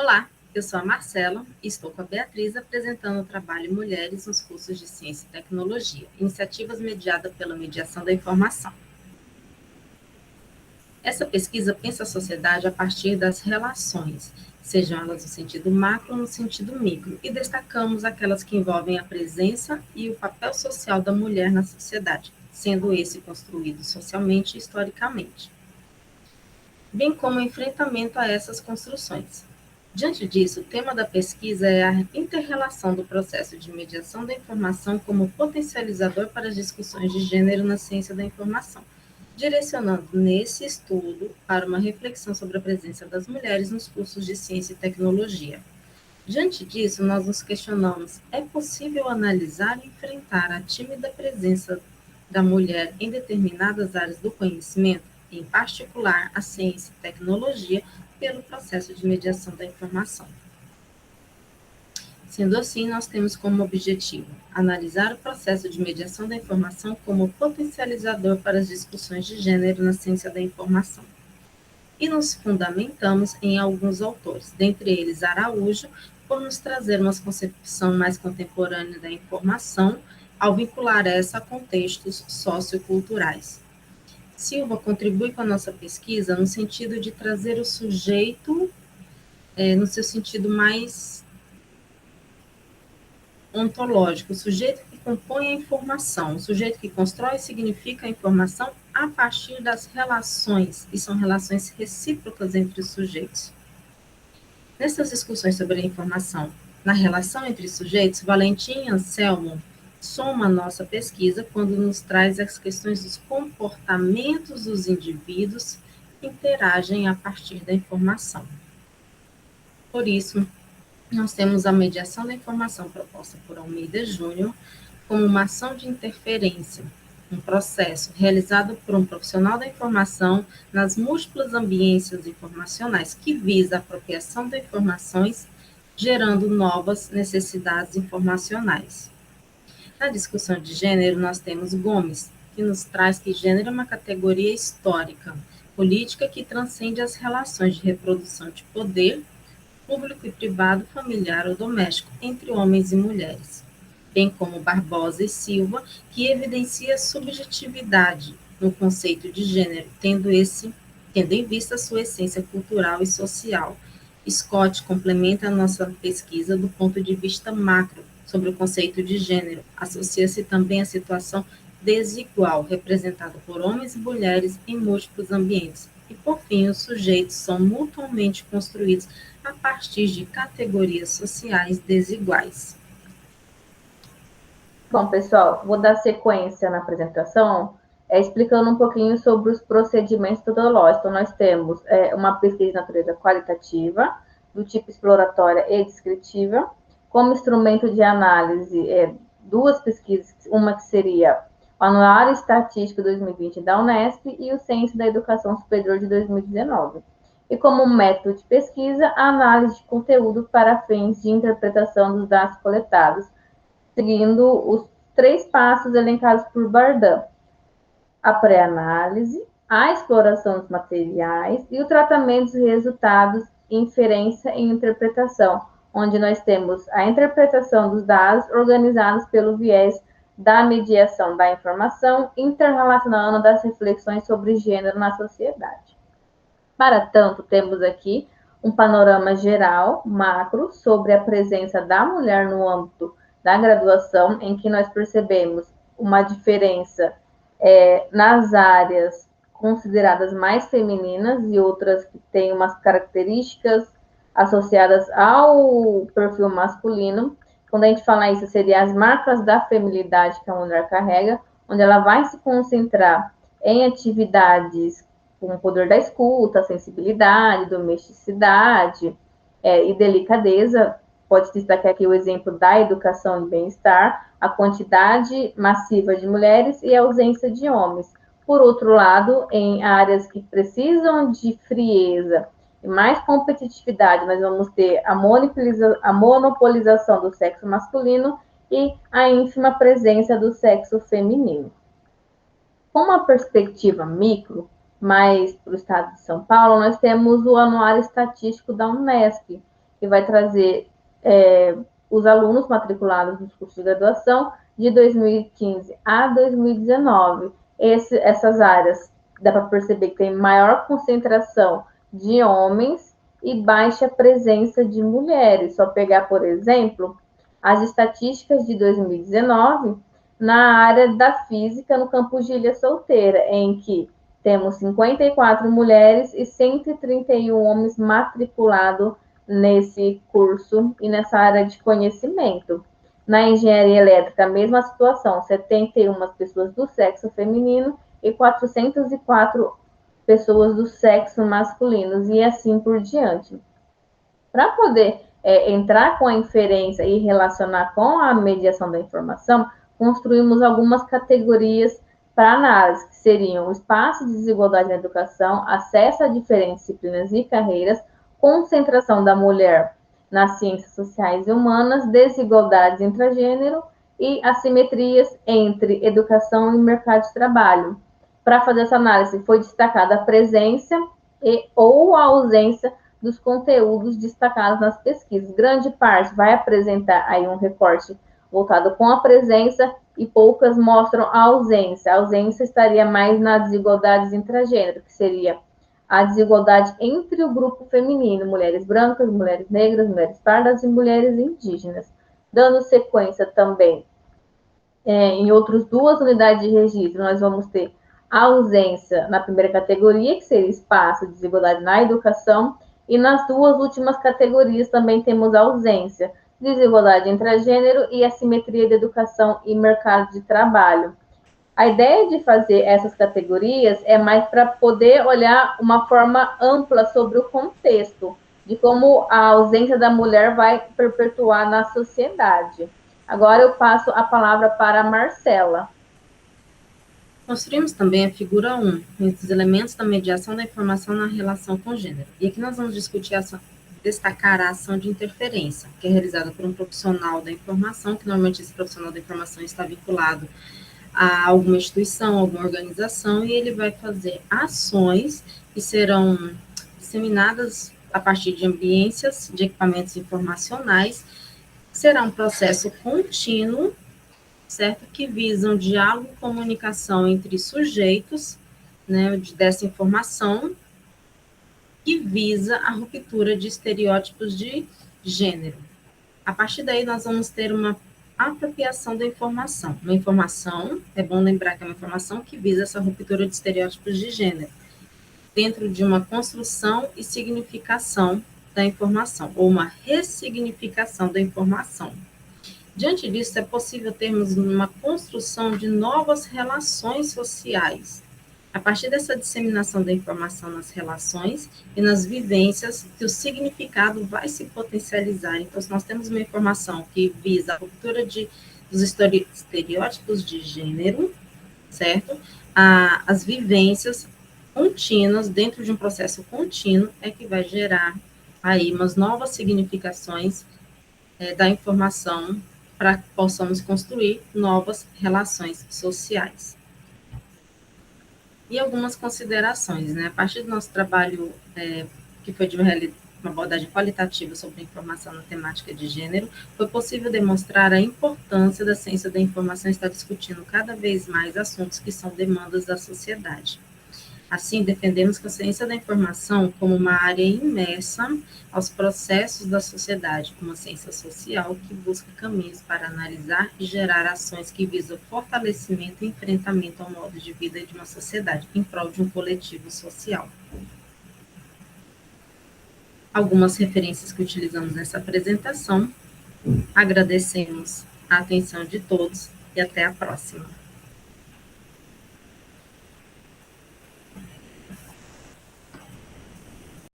Olá, eu sou a Marcela e estou com a Beatriz apresentando o trabalho Mulheres nos cursos de Ciência e Tecnologia, iniciativas mediadas pela mediação da informação. Essa pesquisa pensa a sociedade a partir das relações, sejam elas no sentido macro ou no sentido micro, e destacamos aquelas que envolvem a presença e o papel social da mulher na sociedade, sendo esse construído socialmente e historicamente, bem como o enfrentamento a essas construções. Diante disso, o tema da pesquisa é a inter-relação do processo de mediação da informação como potencializador para as discussões de gênero na ciência da informação, direcionando nesse estudo para uma reflexão sobre a presença das mulheres nos cursos de ciência e tecnologia. Diante disso, nós nos questionamos: é possível analisar e enfrentar a tímida presença da mulher em determinadas áreas do conhecimento, em particular a ciência e tecnologia, pelo processo de mediação da informação? Sendo assim, nós temos como objetivo analisar o processo de mediação da informação como potencializador para as discussões de gênero na ciência da informação. E nos fundamentamos em alguns autores, dentre eles Araújo, por nos trazer uma concepção mais contemporânea da informação, ao vincular essa a contextos socioculturais. Silva contribui com a nossa pesquisa no sentido de trazer o sujeito no seu sentido mais ontológico, o sujeito que compõe a informação, o sujeito que constrói e significa a informação a partir das relações, e são relações recíprocas entre os sujeitos. Nessas discussões sobre a informação, na relação entre sujeitos, Valentim e Anselmo soma a nossa pesquisa quando nos traz as questões dos comportamentos dos indivíduos que interagem a partir da informação. Por isso, nós temos a mediação da informação proposta por Almeida Júnior como uma ação de interferência, um processo realizado por um profissional da informação nas múltiplas ambiências informacionais que visa a apropriação de informações, gerando novas necessidades informacionais. Na discussão de gênero, nós temos Gomes, que nos traz que gênero é uma categoria histórica, política que transcende as relações de reprodução de poder, público e privado, familiar ou doméstico, entre homens e mulheres, bem como Barbosa e Silva, que evidencia a subjetividade no conceito de gênero, tendo em vista a sua essência cultural e social. Scott complementa a nossa pesquisa do ponto de vista macro, sobre o conceito de gênero. Associa-se também à situação desigual, representada por homens e mulheres em múltiplos ambientes. E, por fim, os sujeitos são mutuamente construídos a partir de categorias sociais desiguais. Bom, pessoal, vou dar sequência na apresentação, explicando um pouquinho sobre os procedimentos metodológicos. Então, nós temos uma pesquisa de natureza qualitativa, do tipo exploratória e descritiva, como instrumento de análise, duas pesquisas, uma que seria o Anuário Estatístico 2020 da Unesp e o Censo da Educação Superior de 2019. E como método de pesquisa, a análise de conteúdo para fins de interpretação dos dados coletados, seguindo os 3 passos elencados por Bardhan: a pré-análise, a exploração dos materiais e o tratamento dos resultados, inferência e interpretação, onde nós temos a interpretação dos dados organizados pelo viés da mediação da informação, interrelacionando das reflexões sobre gênero na sociedade. Para tanto, temos aqui um panorama geral, macro, sobre a presença da mulher no âmbito da graduação, em que nós percebemos uma diferença nas áreas consideradas mais femininas e outras que têm umas características associadas ao perfil masculino. Quando a gente fala isso, seria as marcas da feminilidade que a mulher carrega, onde ela vai se concentrar em atividades com o poder da escuta, sensibilidade, domesticidade e delicadeza. Pode destacar aqui o exemplo da educação e bem-estar, a quantidade massiva de mulheres e a ausência de homens. Por outro lado, em áreas que precisam de frieza e mais competitividade, nós vamos ter a monopolização do sexo masculino e a ínfima presença do sexo feminino. Com uma perspectiva micro, mais para o estado de São Paulo, nós temos o Anuário Estatístico da Unesp, e vai trazer os alunos matriculados nos cursos de graduação de 2015 a 2019. Essas áreas, dá para perceber que tem maior concentração de homens e baixa presença de mulheres. Só pegar, por exemplo, as estatísticas de 2019 na área da física no campus de Ilha Solteira, em que temos 54 mulheres e 131 homens matriculados nesse curso e nessa área de conhecimento. Na engenharia elétrica, a mesma situação, 71 pessoas do sexo feminino e 404 pessoas do sexo masculino, e assim por diante. Para poder entrar com a inferência e relacionar com a mediação da informação, construímos algumas categorias para análise, que seriam o espaço de desigualdade na educação, acesso a diferentes disciplinas e carreiras, concentração da mulher nas ciências sociais e humanas, desigualdades intragênero e assimetrias entre educação e mercado de trabalho. Para fazer essa análise, foi destacada a presença ou a ausência dos conteúdos destacados nas pesquisas. Grande parte vai apresentar aí um recorte voltado com a presença e poucas mostram a ausência. A ausência estaria mais nas desigualdades intragênero, que seria a desigualdade entre o grupo feminino, mulheres brancas, mulheres negras, mulheres pardas e mulheres indígenas. Dando sequência também em outras duas unidades de registro, nós vamos ter a ausência na primeira categoria, que seria espaço de desigualdade na educação, e nas duas últimas categorias também temos a ausência, desigualdade entre gênero e assimetria de educação e mercado de trabalho. A ideia de fazer essas categorias é mais para poder olhar uma forma ampla sobre o contexto, de como a ausência da mulher vai perpetuar na sociedade. Agora eu passo a palavra para a Marcela. Construímos também a figura 1, entre os elementos da mediação da informação na relação com o gênero. E aqui nós vamos discutir destacar a ação de interferência, que é realizada por um profissional da informação, que normalmente esse profissional da informação está vinculado a alguma instituição, alguma organização, e ele vai fazer ações que serão disseminadas a partir de ambiências, de equipamentos informacionais. Será um processo contínuo, certo? Que visam diálogo e comunicação entre sujeitos, né, dessa informação, que visa a ruptura de estereótipos de gênero. A partir daí, nós vamos ter uma apropriação da informação. Uma informação, é bom lembrar que é uma informação que visa essa ruptura de estereótipos de gênero, dentro de uma construção e significação da informação, ou uma ressignificação da informação. Diante disso, é possível termos uma construção de novas relações sociais, a partir dessa disseminação da informação nas relações e nas vivências, que o significado vai se potencializar. Então, se nós temos uma informação que visa a ruptura dos estereótipos de gênero, certo? As vivências contínuas, dentro de um processo contínuo, é que vai gerar aí umas novas significações da informação para que possamos construir novas relações sociais. E algumas considerações, né? A partir do nosso trabalho, que foi de uma abordagem qualitativa sobre a informação na temática de gênero, foi possível demonstrar a importância da ciência da informação estar discutindo cada vez mais assuntos que são demandas da sociedade. Assim, defendemos que a ciência da informação como uma área imersa aos processos da sociedade, como uma ciência social que busca caminhos para analisar e gerar ações que visam fortalecimento e enfrentamento ao modo de vida de uma sociedade, em prol de um coletivo social. Algumas referências que utilizamos nessa apresentação. Agradecemos a atenção de todos e até a próxima.